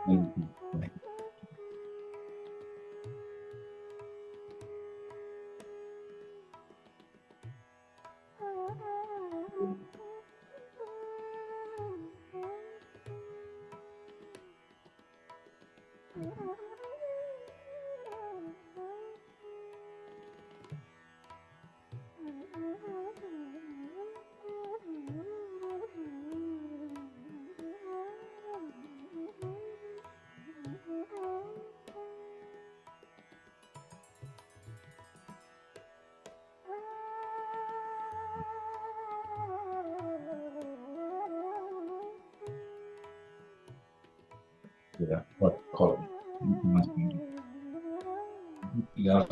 Mhm. Yeah, what color? Yeah,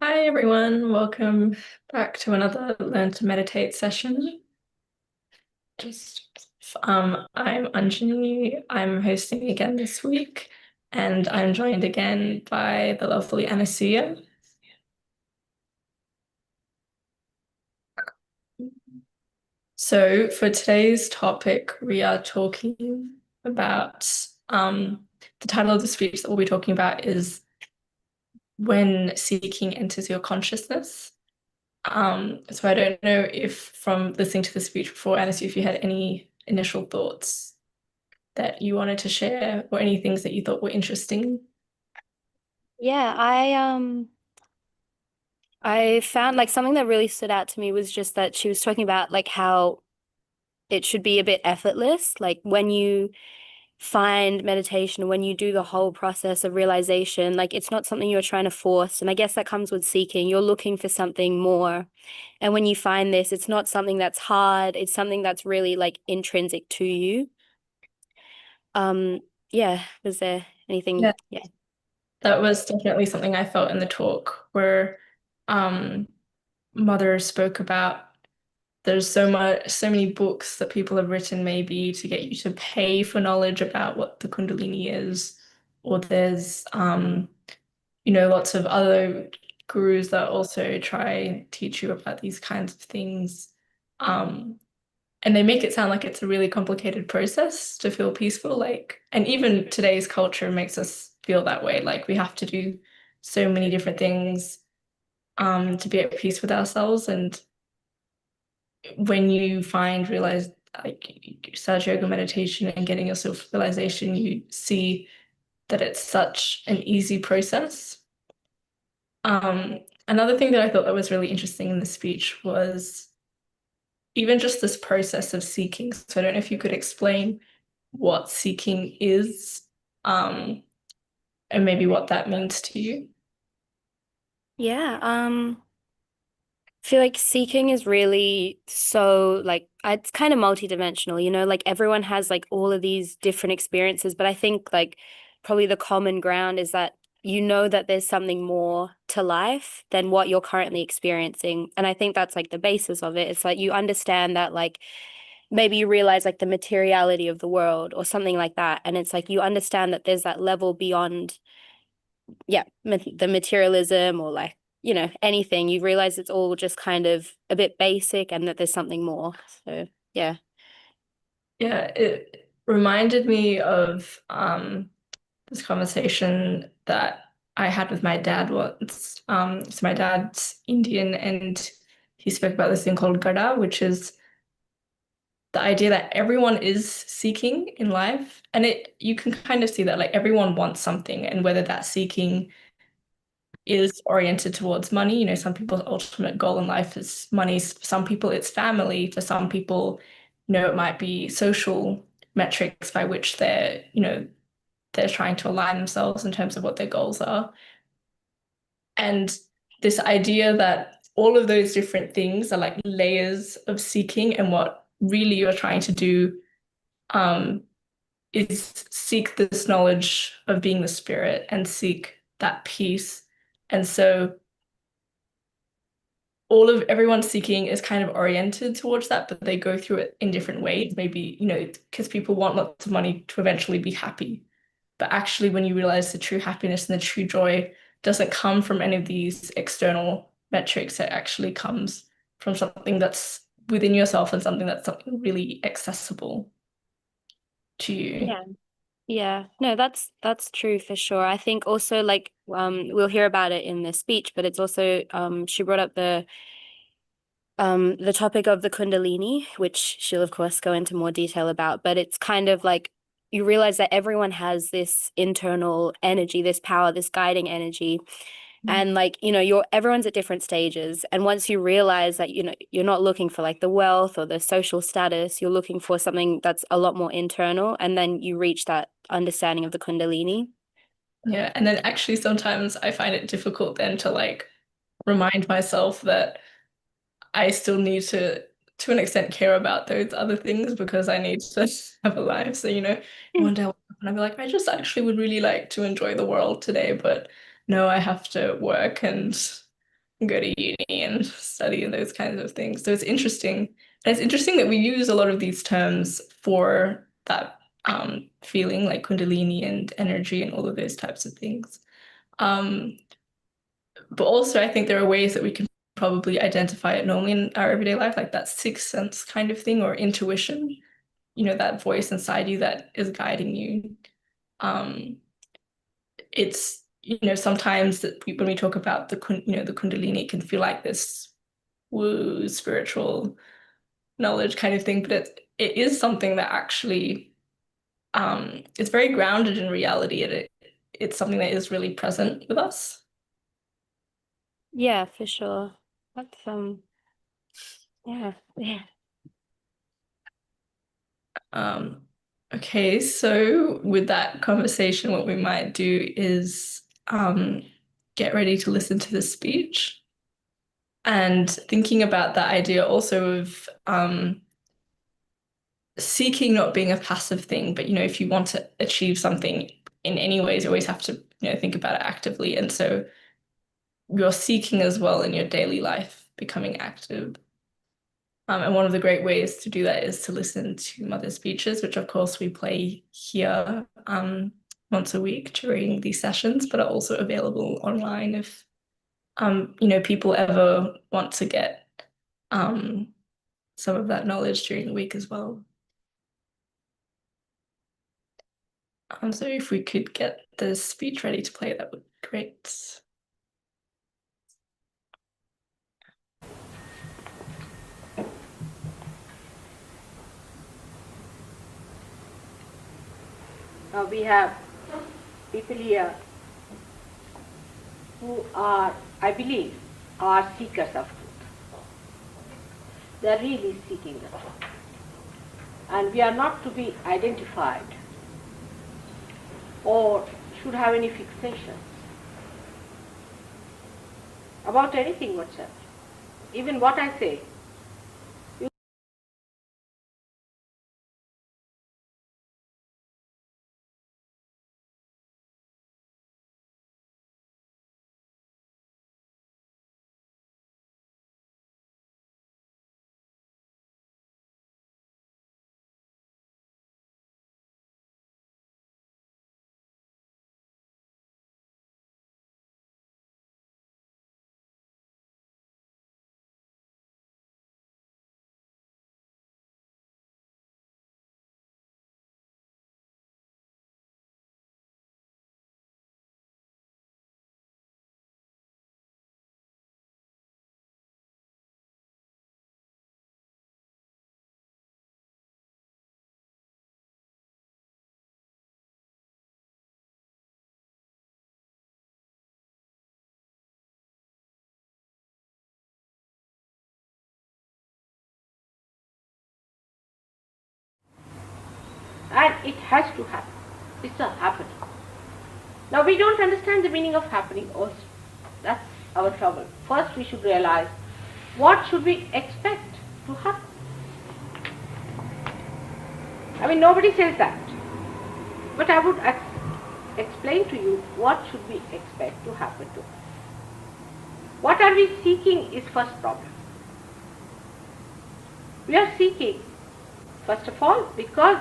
Hi everyone, welcome back to another Learn to Meditate session. I'm Anjani, I'm hosting again this week, and I'm joined again by the lovely Anasuya. So for today's topic, we are talking about the title of the speech that we'll be talking about is When Seeking Enters Your Consciousness. So I don't know if from listening to the speech before, Alice, if you had any initial thoughts that you wanted to share or any things that you thought were interesting. Yeah, I found like something that really stood out to me was just that she was talking about like how it should be a bit effortless, like when you find meditation, when you do the whole process of realization, like it's not something you're trying to force. And I guess that comes with seeking. You're looking for something more. And when you find this, it's not something that's hard. It's something that's really like intrinsic to you. Yeah, was there anything? Yeah. Yeah. That was definitely something I felt in the talk where um, Mother spoke about there's so many books that people have written maybe to get you to pay for knowledge about what the Kundalini is, or there's lots of other gurus that also try and teach you about these kinds of things. Um, and they make it sound like it's a really complicated process to feel peaceful, like, and even today's culture makes us feel that way. Like we have to do so many different things to be at peace with ourselves. And when you realize like Saj yoga meditation and getting your self-realization, you see that it's such an easy process. Another thing that I thought that was really interesting in the speech was even just this process of seeking. So I don't know if you could explain what seeking is, and maybe what that means to you. Yeah. I feel like seeking is really so like it's kind of multidimensional, like everyone has like all of these different experiences, but I think like probably the common ground is that that there's something more to life than what you're currently experiencing. And I think that's like the basis of it. It's like you understand that like maybe you realize like the materiality of the world or something like that. And it's like you understand that there's that level beyond, yeah, the materialism or like, anything. You realize it's all just kind of a bit basic and that there's something more. So, yeah. Yeah, it reminded me of this conversation that I had with my dad once. So my dad's Indian and he spoke about this thing called gada, which is the idea that everyone is seeking in life. And you can kind of see that like everyone wants something, and whether that seeking is oriented towards money. Some people's ultimate goal in life is money. For some people, it's family. For some people, it might be social metrics by which they're trying to align themselves in terms of what their goals are. And this idea that all of those different things are like layers of seeking, and what really you're trying to do um, is seek this knowledge of being the spirit and seek that peace. And so everyone seeking is kind of oriented towards that, but they go through it in different ways. Maybe, because people want lots of money to eventually be happy. But actually, when you realize the true happiness and the true joy doesn't come from any of these external metrics, it actually comes from something that's within yourself and something really accessible to you. Yeah. Yeah. No, that's true for sure. I think also like we'll hear about it in the speech, but it's also she brought up the topic of the Kundalini, which she'll of course go into more detail about, but it's kind of like you realize that everyone has this internal energy, this power, this guiding energy. And like, everyone's at different stages. And once you realize that, you're not looking for like the wealth or the social status, you're looking for something that's a lot more internal. And then you reach that understanding of the Kundalini. Yeah. And then actually sometimes I find it difficult then to like remind myself that I still need to an extent, care about those other things because I need to have a life. So, one day I'll wake up and I'll be like, I just actually would really like to enjoy the world today, but no, I have to work and go to uni and study and those kinds of things. So it's interesting. And it's interesting that we use a lot of these terms for that feeling like Kundalini and energy and all of those types of things. Um, but also, I think there are ways that we can probably identify it normally in our everyday life, like that sixth sense kind of thing or intuition, that voice inside you that is guiding you. Um, it's, sometimes that when we talk about the Kundalini, it can feel like this woo spiritual knowledge kind of thing, but it is something that actually it's very grounded in reality. It's something that is really present with us. Yeah, for sure. That's yeah. Yeah. Um, Okay, so with that conversation, what we might do is get ready to listen to the speech and thinking about that idea also of seeking not being a passive thing, but if you want to achieve something in any ways, you always have to think about it actively. And so you're seeking as well in your daily life, becoming active. And one of the great ways to do that is to listen to mother speeches, which of course we play here once a week during these sessions, but are also available online if people ever want to get some of that knowledge during the week as well. So if we could get the speech ready to play, that would be great. Now we have people here who are, I believe, are seekers of truth. They are really seeking the truth. And we are not to be identified or should have any fixations about anything whatsoever. Even what I say, and it has to happen. It's a happening. Now we don't understand the meaning of happening also. That's our trouble. First we should realize what should we expect to happen. I mean, nobody says that. But I would explain to you what should we expect to happen to us. What are we seeking is first problem. We are seeking, first of all, because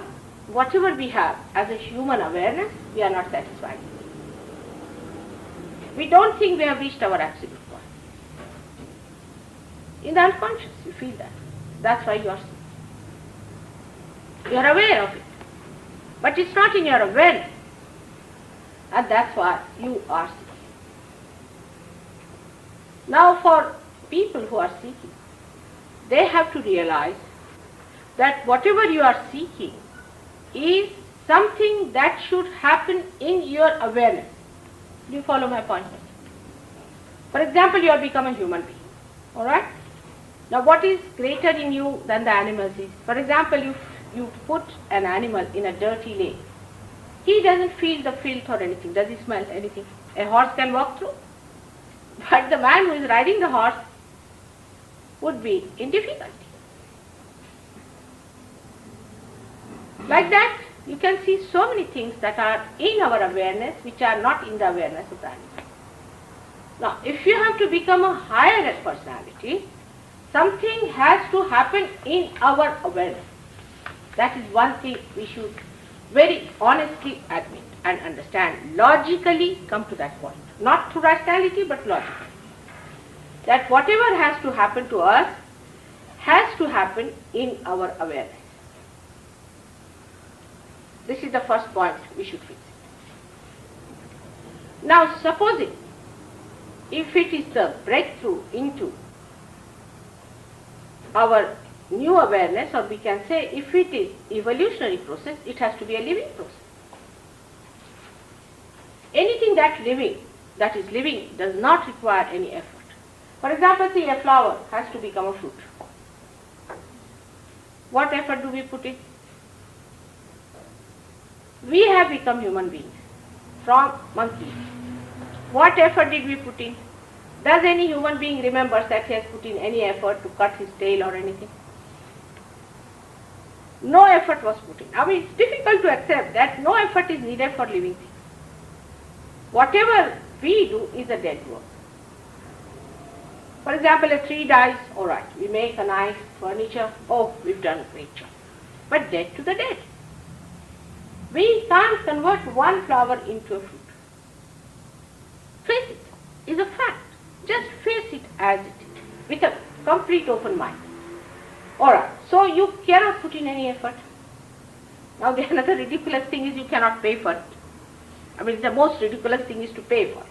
whatever we have as a human awareness, we are not satisfied. We don't think we have reached our absolute point. In the unconscious, you feel that. That's why you are seeking. You are aware of it. But it's not in your awareness. And that's why you are seeking. Now for people who are seeking, they have to realize that whatever you are seeking is something that should happen in your awareness. Do you follow my point? For example, you have become a human being. Alright? Now what is greater in you than the animals is? For example, you put an animal in a dirty lake. He doesn't feel the filth or anything. Does he smell anything? A horse can walk through. But the man who is riding the horse would be in difficulty. Like that, you can see so many things that are in our awareness which are not in the awareness of the animal. Now, if you have to become a higher personality, something has to happen in our awareness. That is one thing we should very honestly admit and understand. Logically come to that point. Not through rationality, but logically. That whatever has to happen to us has to happen in our awareness. This is the first point we should fix. Now supposing if it is the breakthrough into our new awareness, or we can say if it is evolutionary process, it has to be a living process. Anything that is living does not require any effort. For example, see, a flower has to become a fruit. What effort do we put in? We have become human beings from monkeys. What effort did we put in? Does any human being remember that he has put in any effort to cut his tail or anything? No effort was put in. I mean, it's difficult to accept that no effort is needed for living things. Whatever we do is a dead work. For example, a tree dies, all right, we make a nice furniture, oh, we've done a great job. But dead to the dead. We can't convert one flower into a fruit. Face it, is a fact. Just face it as it is, with a complete open mind. Alright, so you cannot put in any effort. Now the another ridiculous thing is you cannot pay for it. I mean, the most ridiculous thing is to pay for it.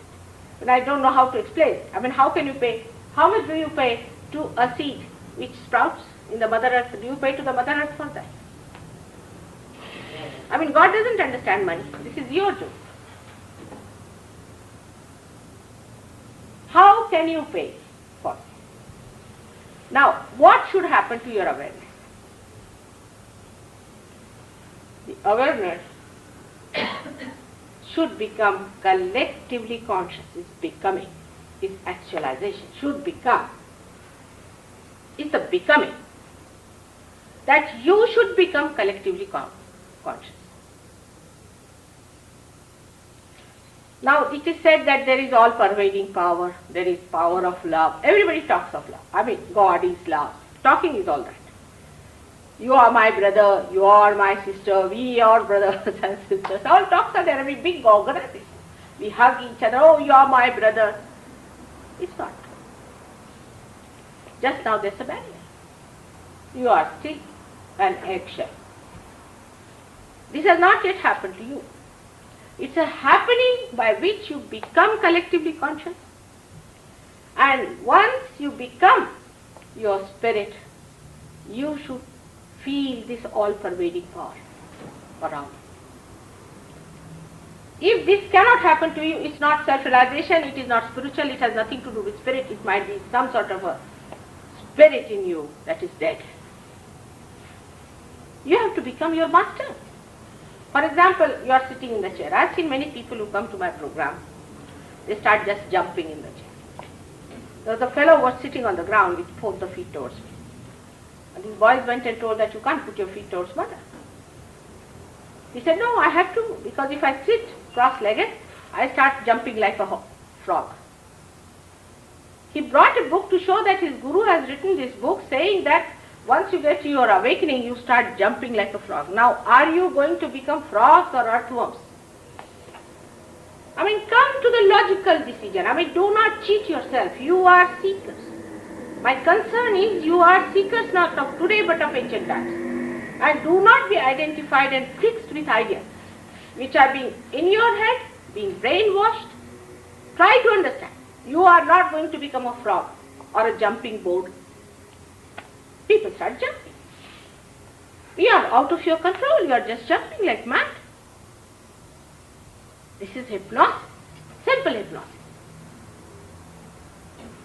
But I don't know how to explain it. I mean, how can you pay? How much do you pay to a seed which sprouts in the Mother Earth? Do you pay to the Mother Earth for that? I mean, God doesn't understand money. This is your job. How can you pay for it? Now, what should happen to your awareness? The awareness should become collectively conscious, is becoming, is actualization, should become, is the becoming, that you should become collectively conscious. Now, it is said that there is all-pervading power, there is power of love. Everybody talks of love. I mean, God is love. Talking is all that. You are my brother, you are my sister, we are brothers and sisters. All talks are there, I mean, big organization. We hug each other, oh, you are my brother. It's not. Just now there's a barrier. You are still an eggshell. This has not yet happened to you. It's a happening by which you become collectively conscious. And once you become your spirit, you should feel this all-pervading power around you. If this cannot happen to you, it's not self-realization, it is not spiritual, it has nothing to do with spirit, it might be some sort of a spirit in you that is dead. You have to become your master. For example, you are sitting in the chair. I have seen many people who come to my program, they start just jumping in the chair. There was a fellow who was sitting on the ground with both the feet towards me. And his boys went and told that you can't put your feet towards mother. He said, no, I have to, because if I sit cross-legged, I start jumping like a frog. He brought a book to show that his guru has written this book saying that once you get to your awakening, you start jumping like a frog. Now, are you going to become frogs or earthworms? I mean, come to the logical decision. I mean, do not cheat yourself. You are seekers. My concern is you are seekers not of today but of ancient times. And do not be identified and fixed with ideas which are being in your head, being brainwashed. Try to understand. You are not going to become a frog or a jumping board. People start jumping. You are out of your control. You are just jumping like mad. This is hypnosis. Simple hypnosis.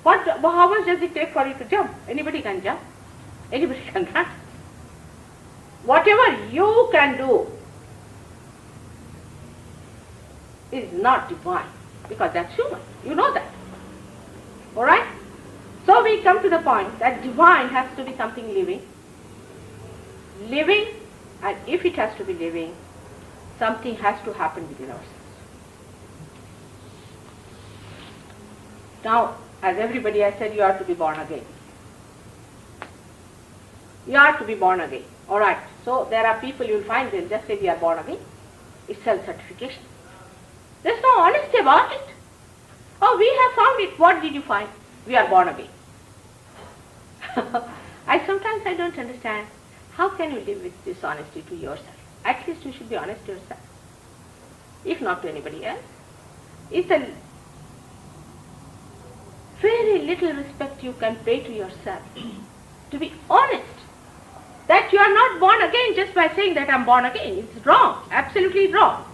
How much does it take for you to jump? Anybody can jump. Anybody can run. Whatever you can do is not divine, because that's human. You know that. Alright? So we come to the point that divine has to be something living. Living, and if it has to be living, something has to happen within ourselves. Now, as everybody has said, you are to be born again. You are to be born again. Alright, so there are people you will find, they'll just say we are born again. It's self-certification. There's no honesty about it. Oh, we have found it. What did you find? We are born again. Sometimes I don't understand. How can you live with dishonesty to yourself? At least you should be honest to yourself. If not to anybody else. It's a very little respect you can pay to yourself. To be honest. That you are not born again just by saying that I am born again. It's wrong. Absolutely wrong.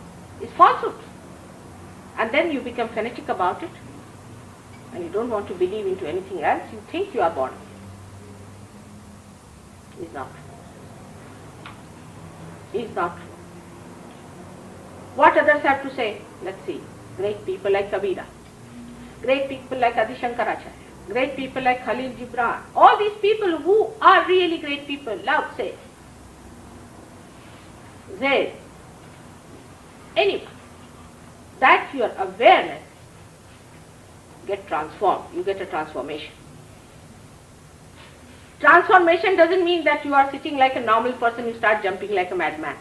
It's falsehood. And then you become fanatic about it. And you don't want to believe into anything else. You think you are born again. It's not true. It's not true. What others have to say? Let's see. Great people like Kabira, great people like Adi Shankaracharya, great people like Khalil Gibran, all these people who are really great people, Lao Tse, Zayd, anyone, that your awareness get transformed, you get a transformation. Transformation doesn't mean that you are sitting like a normal person, you start jumping like a madman.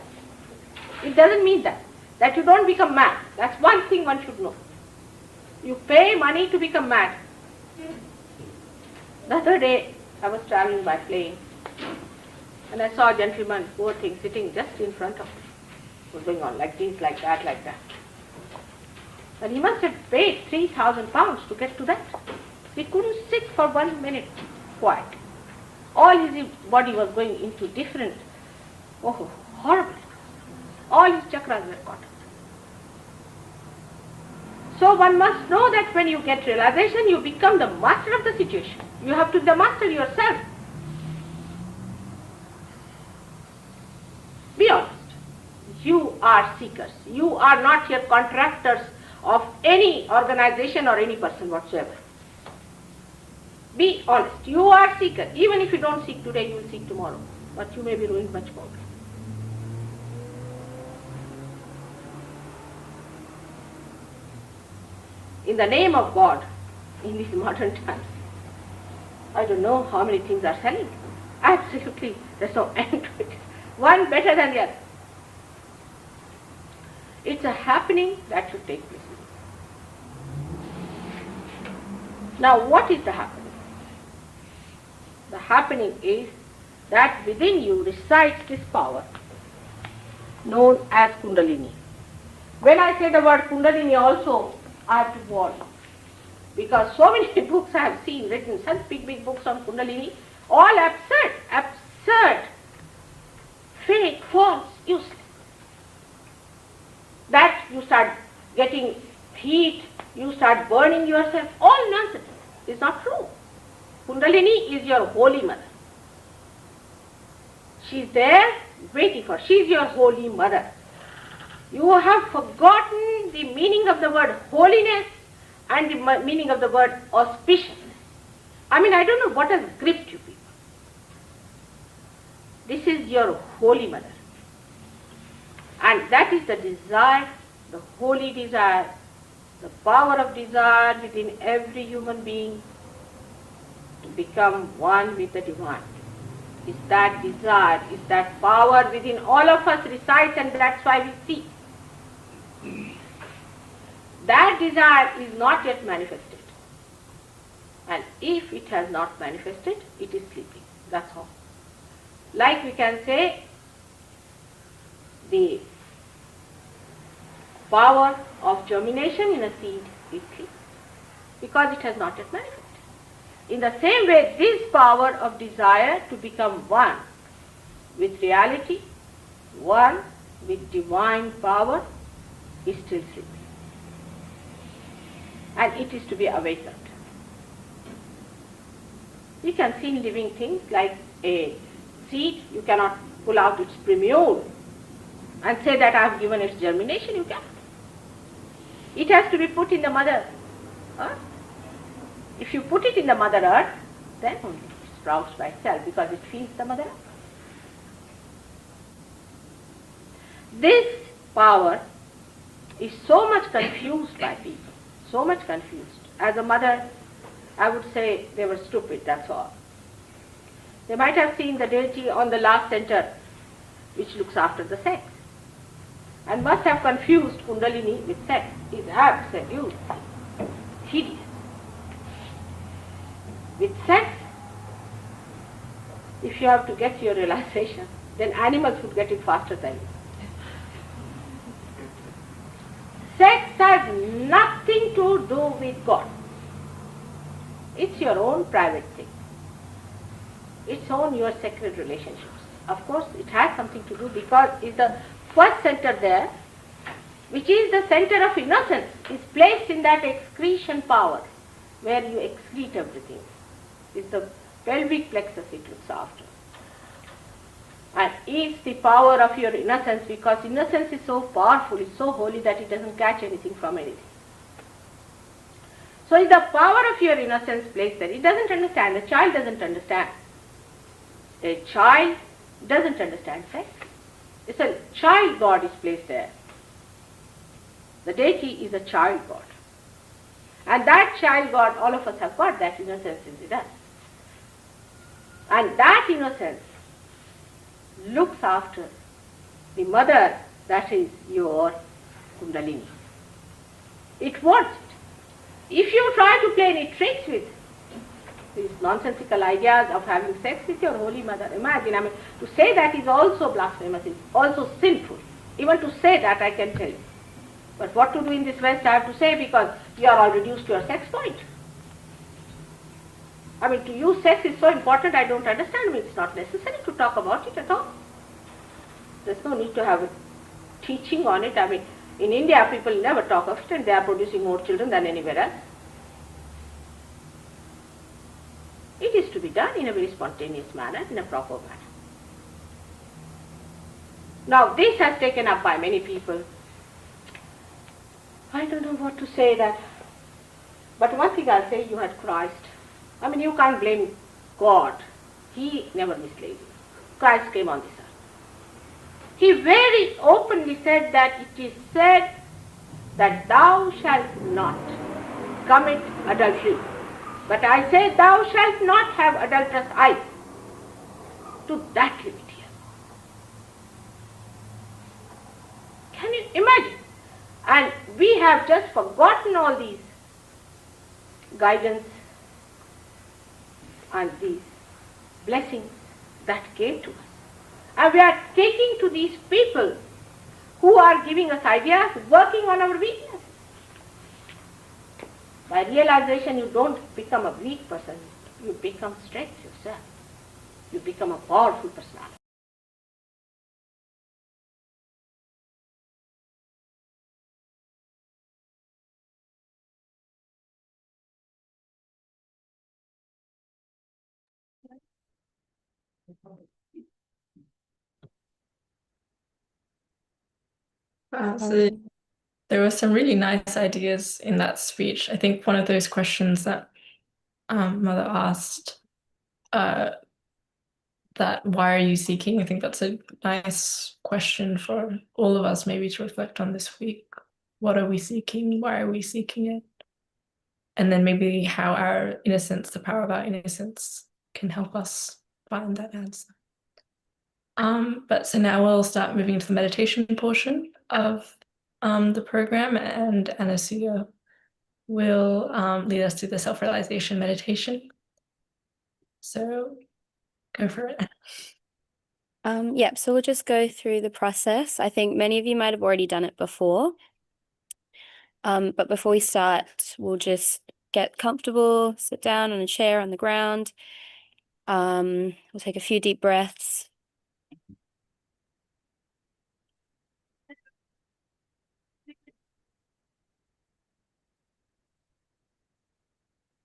It doesn't mean that you don't become mad. That's one thing one should know. You pay money to become mad. The other day, I was traveling by plane, and I saw a gentleman, poor thing, sitting just in front of me. It was going on like this, like that, like that. And he must have paid 3,000 pounds to get to that. He couldn't sit for 1 minute quiet. All his body was going into different, horrible. All his chakras were caught up. So one must know that when you get realization, you become the master of the situation. You have to be the master yourself. Be honest. You are seekers. You are not yet contractors of any organization or any person whatsoever. Be honest. You are seeker. Even if you don't seek today, you will seek tomorrow. But you may be ruined much more. In the name of God, in these modern times, I don't know how many things are selling. Absolutely, there's no end to it. One better than the other. It's a happening that should take place. Now, what is the happening? The happening is that within you resides this power known as Kundalini. When I say the word Kundalini also, I have to warn you. Because so many books I have seen written, such big books on Kundalini, all absurd, fake, false, useless. That you start getting heat, you start burning yourself, all nonsense. It's not true. Kundalini is your holy mother. She's there waiting for. She's your holy mother. You have forgotten the meaning of the word holiness and the meaning of the word auspiciousness. I mean, I don't know what has gripped you people. This is your holy mother. And that is the desire, the holy desire, the power of desire within every human being to become one with the divine. Is that desire, is that power within all of us resides, and that's why we see. That desire is not yet manifested. And if it has not manifested, it is sleeping. That's all. Like we can say, the power of germination in a seed is sleep, because it has not yet manifested. In the same way, this power of desire to become one with reality, one with divine power, is still sleeping. And it is to be awakened. You can see living things like a seed, you cannot pull out its primule and say that I have given its germination, you cannot. It has to be put in the mother earth. If you put it in the mother earth, then only it sprouts by itself, because it feeds the mother earth. This power is so much confused by people, so much confused. As a mother, I would say they were stupid, that's all. They might have seen the deity on the last center, which looks after the sex, and must have confused Kundalini with sex. It is absolute hideous. With sex, if you have to get your realization, then animals would get it faster than you. Sex has nothing to do with God. It's your own private thing. It's on your sacred relationships. Of course, it has something to do, because it's the first center there, which is the center of innocence, is placed in that excretion power, where you excrete everything. It's the pelvic plexus it looks after. and is the power of your innocence, because innocence is so powerful, it's so holy that it doesn't catch anything from anything. So is the power of your innocence placed there. It doesn't understand. A child doesn't understand. A child doesn't understand sex. It's a child God is placed there. The deity is a child God. And that child God, all of us have got that innocence in us. And that innocence looks after the mother, that is your Kundalini. It wants it. If you try to play any tricks with these nonsensical ideas of having sex with your holy mother, imagine, to say that is also blasphemous, is also sinful. Even to say that, I can tell you. But what to do in this West, I have to say, because you are all reduced to your sex point. To you sex is so important, I don't understand. It's not necessary to talk about it at all. There's no need to have a teaching on it. In India, people never talk of it, and they are producing more children than anywhere else. It is to be done in a very spontaneous manner, in a proper manner. Now, this has taken up by many people. I don't know what to say that. But one thing I'll say, you had Christ. You can't blame God. He never misled you. Christ came on this earth. He very openly said that it is said that thou shalt not commit adultery. But I say thou shalt not have adulterous eyes. To that limit here. Can you imagine? And we have just forgotten all these guidance and these blessings that came to us. And we are taking to these people who are giving us ideas, working on our weaknesses. By realization, you don't become a weak person, you become strength yourself. You become a powerful personality. So there were some really nice ideas in that speech. I think one of those questions that Mother asked, that why are you seeking? I think that's a nice question for all of us maybe to reflect on this week. What are we seeking? Why are we seeking it? And then maybe how our innocence, the power of our innocence, can help us find that answer. But so now we'll start moving to the meditation portion of the program, and Anasuya will lead us through the self-realization meditation. So go for it. So we'll just go through the process. I think many of you might have already done it before. But before we start, we'll just get comfortable, sit down on a chair on the ground. We'll take a few deep breaths.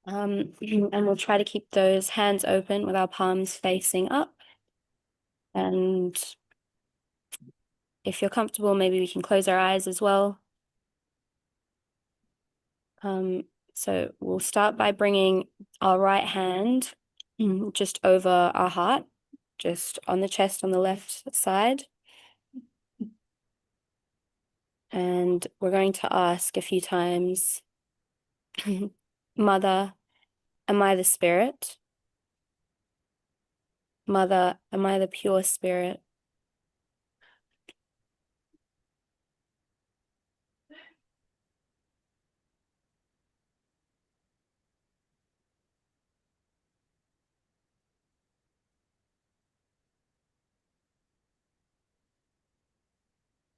And we'll try to keep those hands open with our palms facing up. And if you're comfortable, maybe we can close our eyes as well. So we'll start by bringing our right hand just over our heart, just on the chest on the left side. And we're going to ask a few times, Mother, am I the spirit? Mother, am I the pure spirit?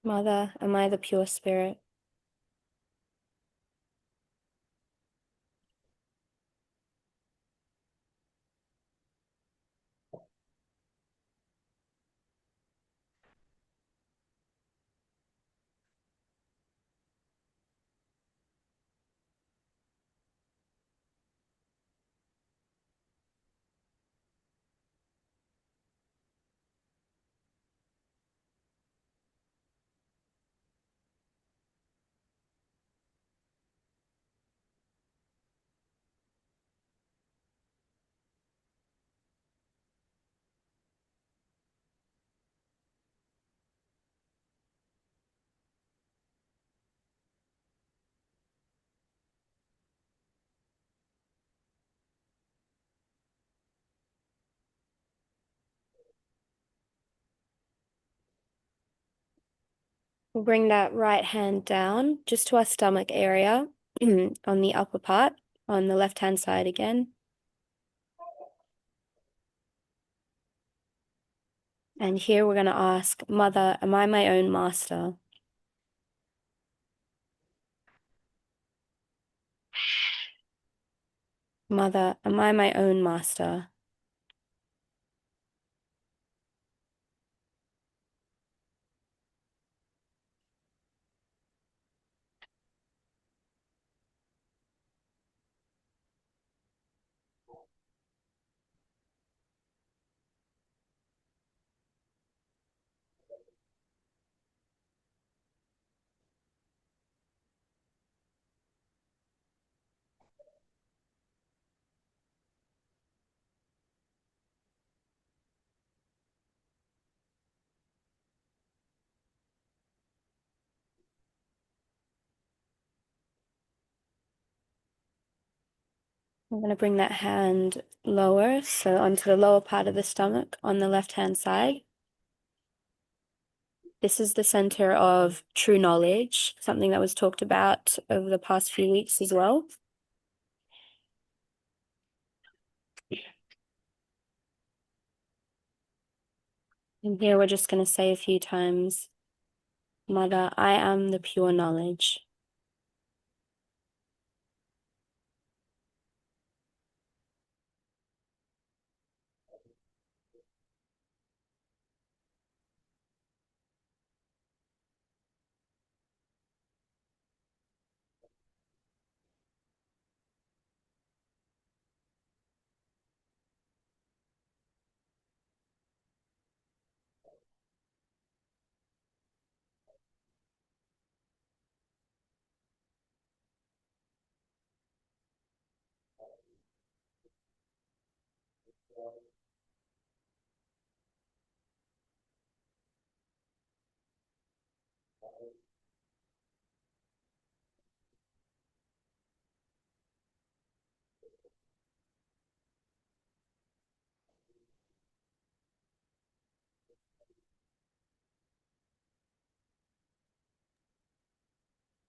Mother, am I the pure spirit? We'll bring that right hand down just to our stomach area on the upper part, on the left-hand side again. And here we're going to ask, Mother, am I my own master? Mother, am I my own master? I'm going to bring that hand lower, so onto the lower part of the stomach on the left-hand side. This is the center of true knowledge, something that was talked about over the past few weeks as well. And here we're just going to say a few times, Mother, I am the pure knowledge.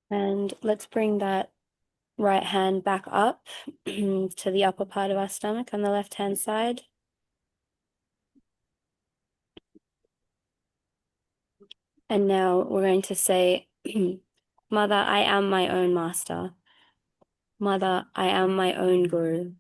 And let's bring that right hand back up to the upper part of our stomach on the left-hand side. And now we're going to say, Mother, I am my own master. Mother, I am my own guru.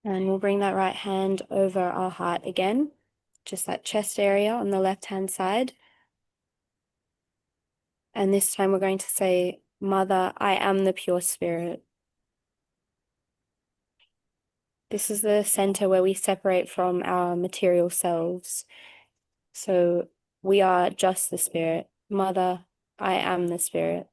And we'll bring that right hand over our heart again, just that chest area on the left-hand side. And this time we're going to say, Mother, I am the pure spirit. This is the center where we separate from our material selves. So we are just the spirit. Mother, I am the spirit.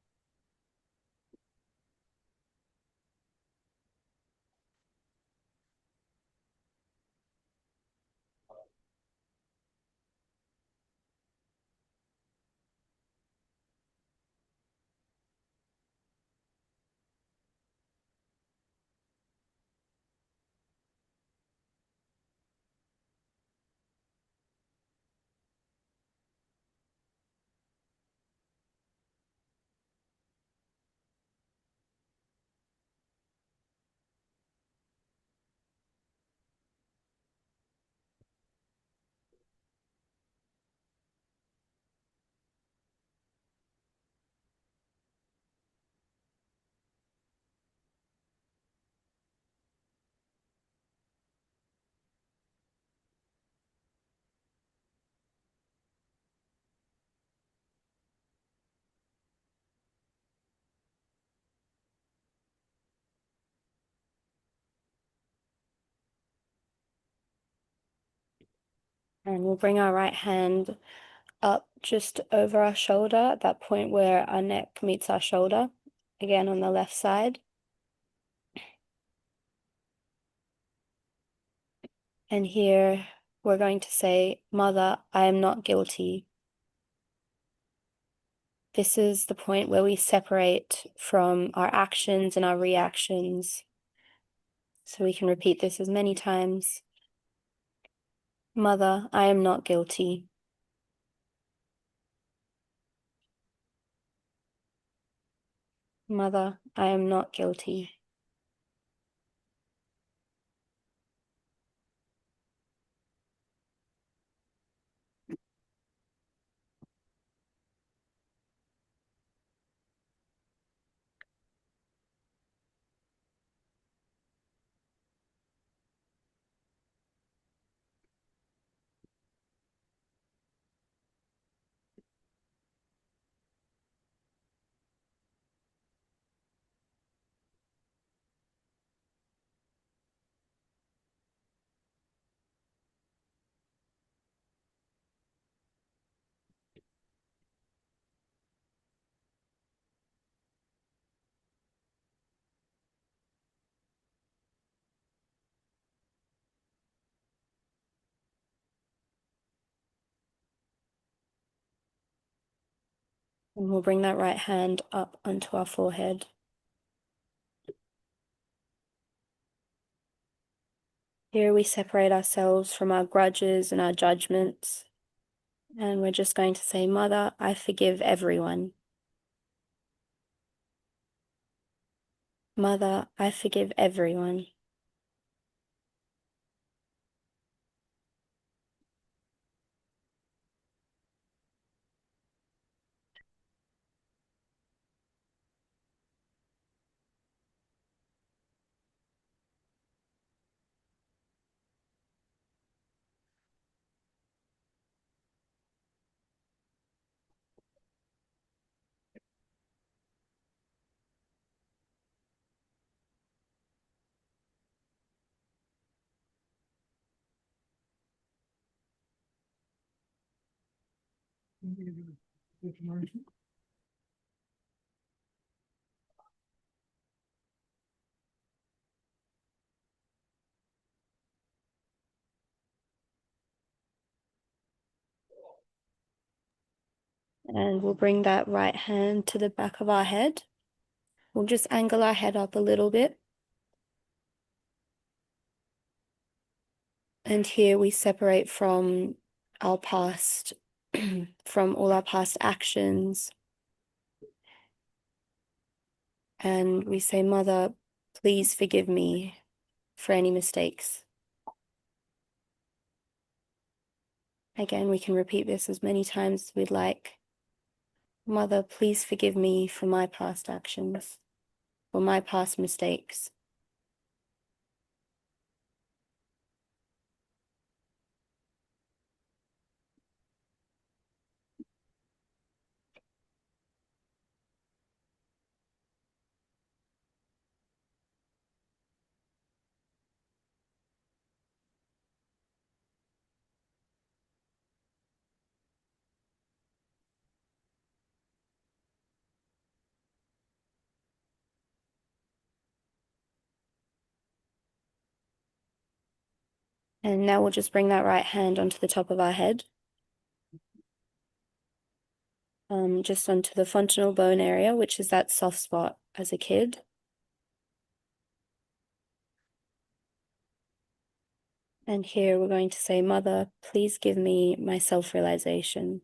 And we'll bring our right hand up just over our shoulder at that point where our neck meets our shoulder, again on the left side. And here we're going to say, Mother, I am not guilty. This is the point where we separate from our actions and our reactions. So we can repeat this as many times. Mother, I am not guilty. Mother, I am not guilty. And we'll bring that right hand up onto our forehead. Here we separate ourselves from our grudges and our judgments. And we're just going to say, Mother, I forgive everyone. Mother, I forgive everyone. And we'll bring that right hand to the back of our head. We'll just angle our head up a little bit. And here we separate from our past, from all our past actions. And we say, Mother, please forgive me for any mistakes. Again, we can repeat this as many times as we'd like. Mother, please forgive me for my past actions, for my past mistakes. And now we'll just bring that right hand onto the top of our head. Just onto the fontanel bone area, which is that soft spot as a kid. And here we're going to say, Mother, please give me my self-realization.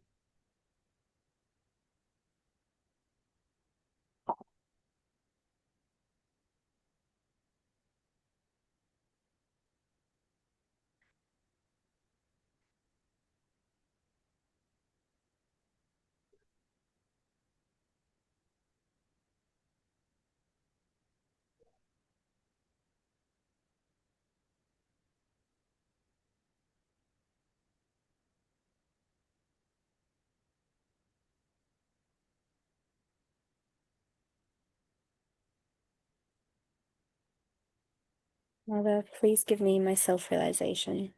Mother, please give me my self-realization.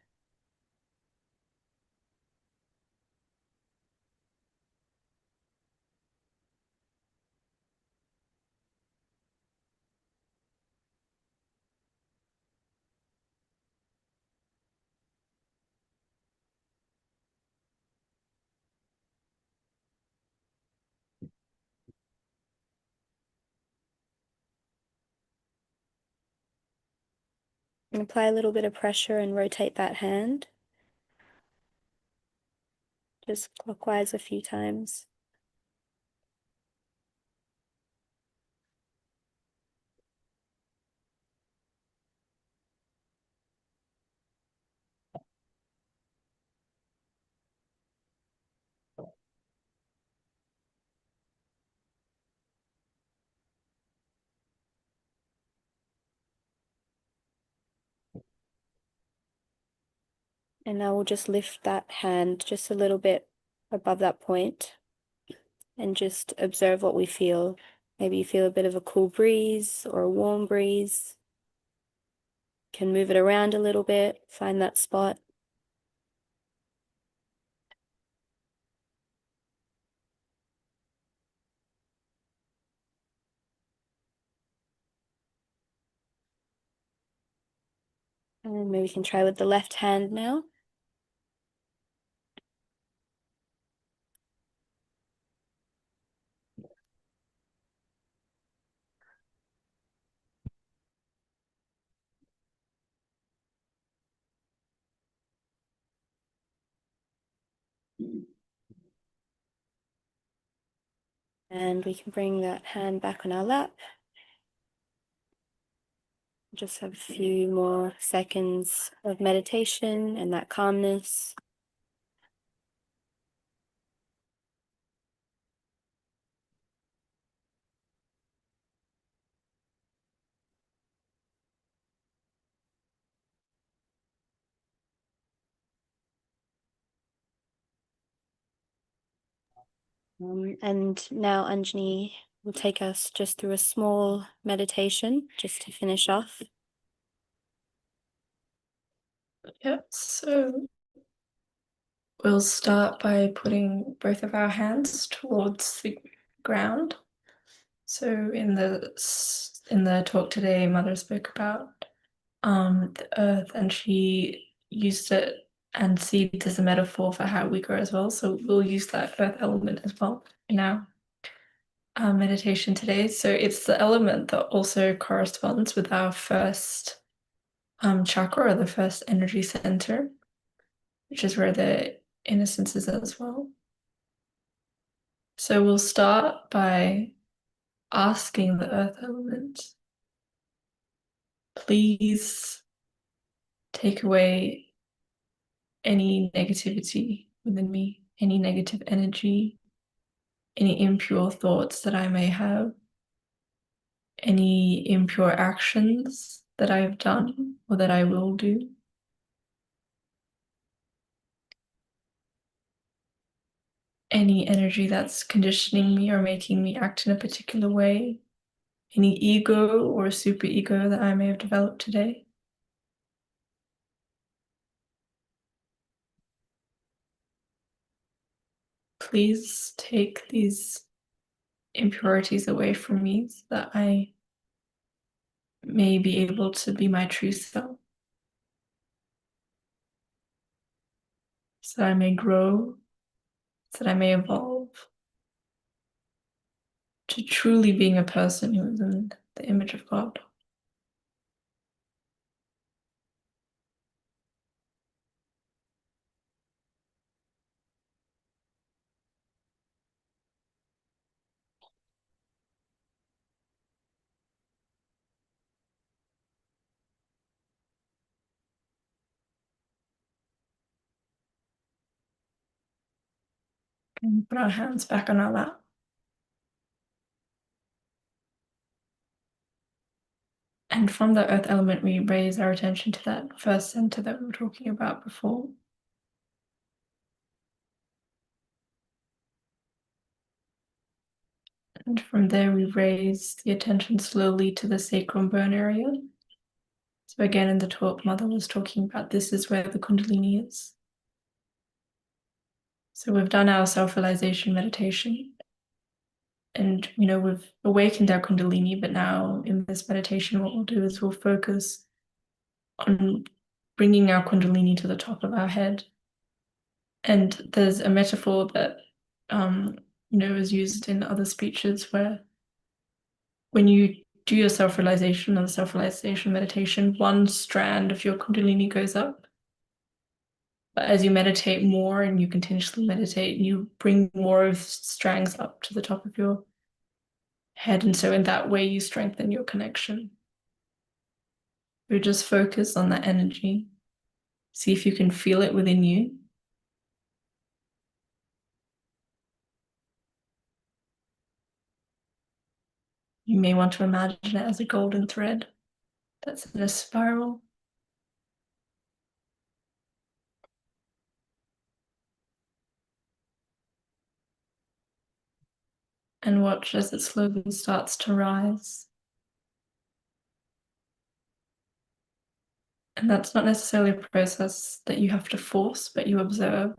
And apply a little bit of pressure and rotate that hand. Just clockwise a few times. And now we'll just lift that hand just a little bit above that point and just observe what we feel. Maybe you feel a bit of a cool breeze or a warm breeze. Can move it around a little bit, find that spot. And maybe we can try with the left hand now. And we can bring that hand back on our lap. Just have a few more seconds of meditation and that calmness. And now Anjani will take us just through a small meditation just to finish off. Yep, so we'll start by putting both of our hands towards the ground. So in the talk today, Mother spoke about the earth, and she used it and seeds as a metaphor for how we grow as well. So we'll use that earth element as well in our meditation today. So it's the element that also corresponds with our first chakra, or the first energy center, which is where the innocence is as well. So we'll start by asking the earth element, please take away any negativity within me, any negative energy, any impure thoughts that I may have, any impure actions that I have done or that I will do. Any energy that's conditioning me or making me act in a particular way, any ego or superego that I may have developed today. Please take these impurities away from me so that I may be able to be my true self, so that I may grow, so that I may evolve to truly being a person who is in the image of God. And put our hands back on our lap. And from the earth element, we raise our attention to that first center that we were talking about before. And from there, we raise the attention slowly to the sacrum bone area. So again, in the talk, Mother was talking about this is where the Kundalini is. So we've done our self-realization meditation. And, we've awakened our Kundalini, but now in this meditation, what we'll do is we'll focus on bringing our Kundalini to the top of our head. And there's a metaphor that, is used in other speeches where when you do your self-realization and self-realization meditation, one strand of your Kundalini goes up. But as you meditate more and you continuously meditate, you bring more of strands up to the top of your head. And so in that way, you strengthen your connection. You just focus on that energy. See if you can feel it within you. You may want to imagine it as a golden thread that's in a spiral. And watch as it slowly starts to rise. And that's not necessarily a process that you have to force, but you observe.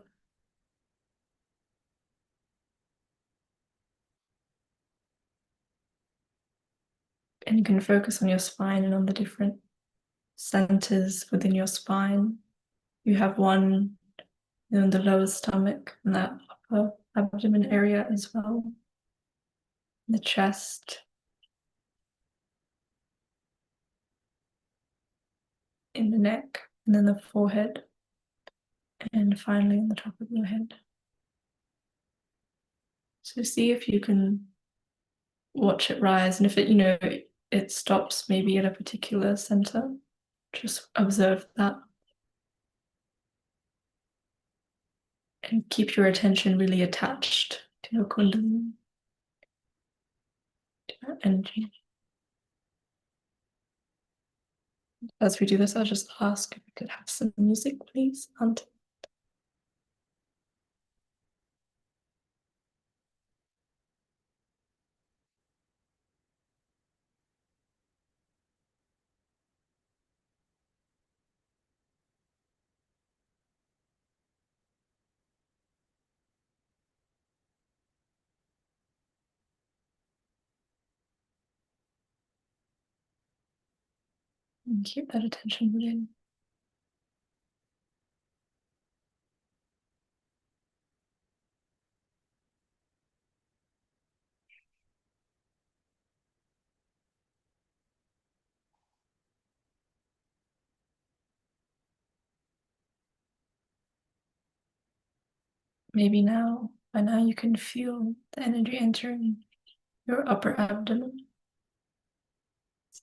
And you can focus on your spine and on the different centers within your spine. You have one in the lower stomach and that upper abdomen area as well. The chest, in the neck, and then the forehead, and finally on the top of your head. So see if you can watch it rise, and if it stops maybe at a particular center, just observe that. And keep your attention really attached to your Kundalini, to that energy. As we do this, I'll just ask if we could have some music, please, Aunt. And keep that attention within. Maybe by now you can feel the energy entering your upper abdomen.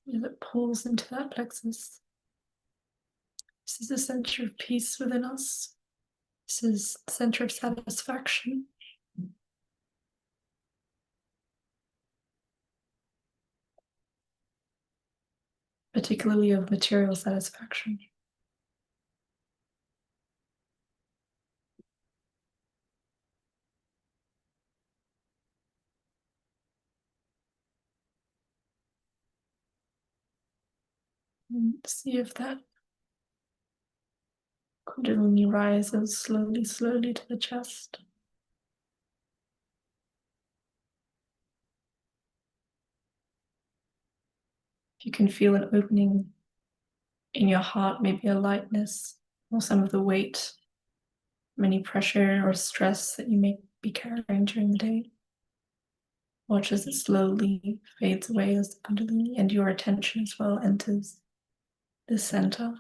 As it pulls into that plexus. This is the center of peace within us. This is the center of satisfaction. Particularly of material satisfaction. And see if that Kundalini rises slowly, slowly to the chest. If you can feel an opening in your heart, maybe a lightness, or some of the weight, any pressure or stress that you may be carrying during the day. Watch as it slowly fades away as the Kundalini and your attention as well enters the center.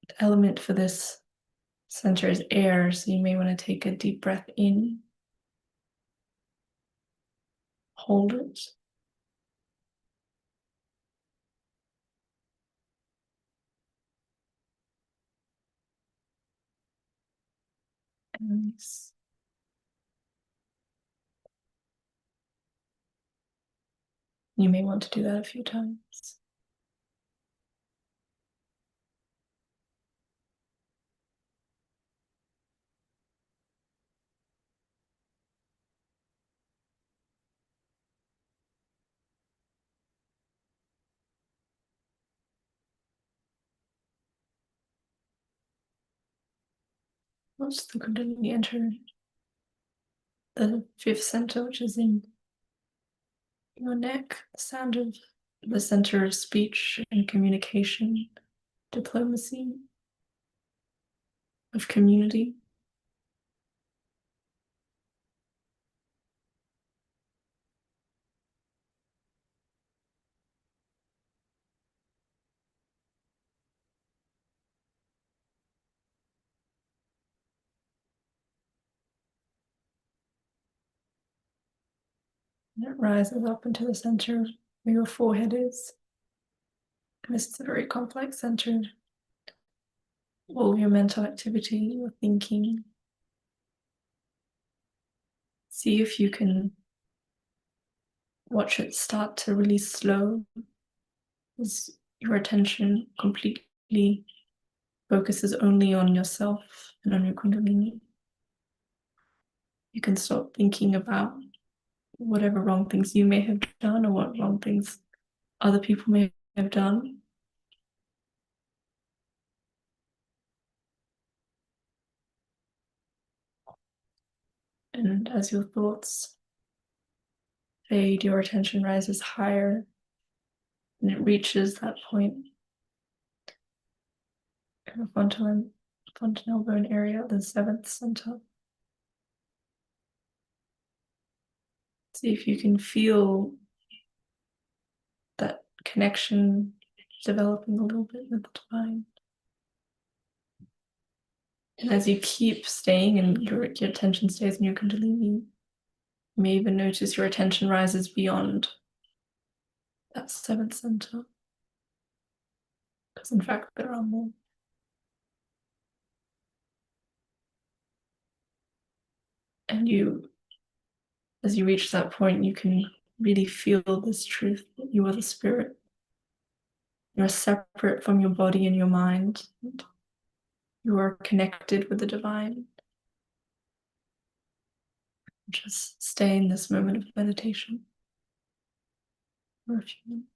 The element for this center is air, so you may want to take a deep breath in. Hold it. And release. You may want to do that a few times. Once the Kundalini enter the fifth center, which is in your neck, the center of speech and communication, diplomacy, of community. And it rises up into the center where your forehead is. And this is a very complex center. All your mental activity, your thinking. See if you can watch it start to really slow as your attention completely focuses only on yourself and on your Kundalini. You can stop thinking about whatever wrong things you may have done or what wrong things other people may have done. And as your thoughts fade, your attention rises higher and it reaches that point in the fontanelle bone area, the seventh center. See if you can feel that connection developing a little bit with the divine. And as you keep staying and your attention stays in your Kundalini, you may even notice your attention rises beyond that seventh center. Because in fact, there are more. And as you reach that point, you can really feel this truth that you are the spirit. You're separate from your body and your mind. You are connected with the divine. Just stay in this moment of meditation for a few minutes.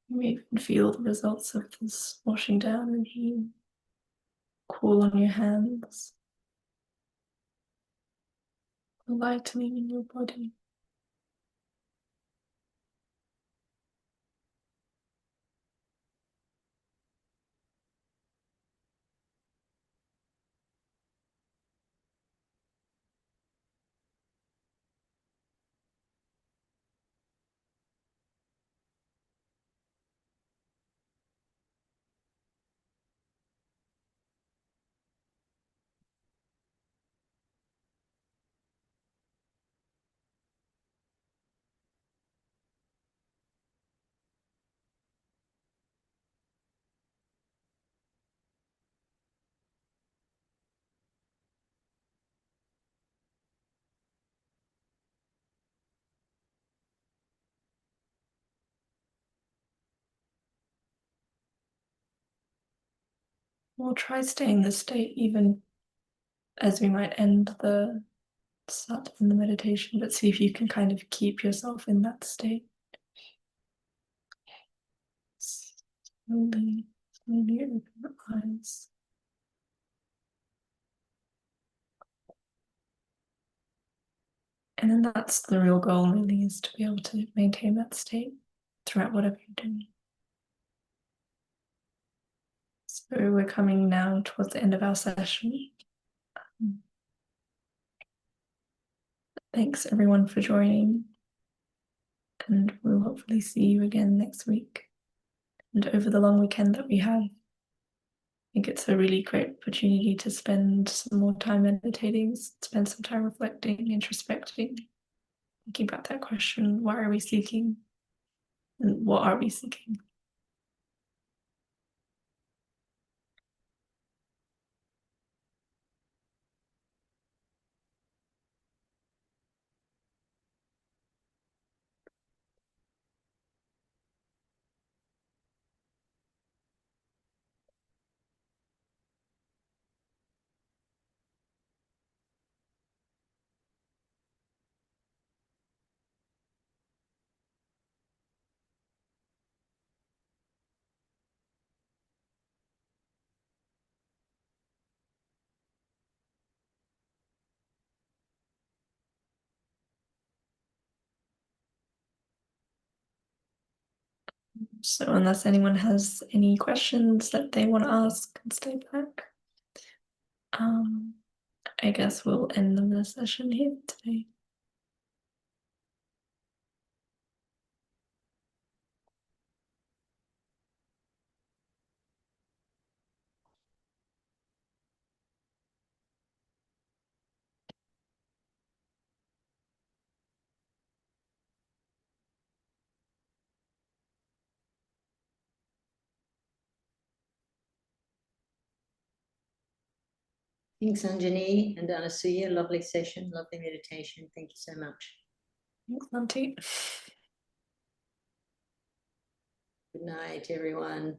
You may even feel the results of this washing down regime. Cool on your hands, the lightening in your body. We'll try staying in this state even as we might end the sat in the meditation, but see if you can kind of keep yourself in that state. Slowly, slowly open your eyes. And then that's the real goal, really, is to be able to maintain that state throughout whatever you're doing. So we're coming now towards the end of our session. Thanks everyone for joining, and we'll hopefully see you again next week and over the long weekend that we have. I think it's a really great opportunity to spend some more time meditating, spend some time reflecting, introspecting, thinking about that question, why are we seeking and what are we seeking? So unless anyone has any questions that they want to ask, and stay back. I guess we'll end the session here today. Thanks, Anjani and Anasuya. Lovely session, lovely meditation. Thank you so much. Thanks, Auntie. Good night, everyone.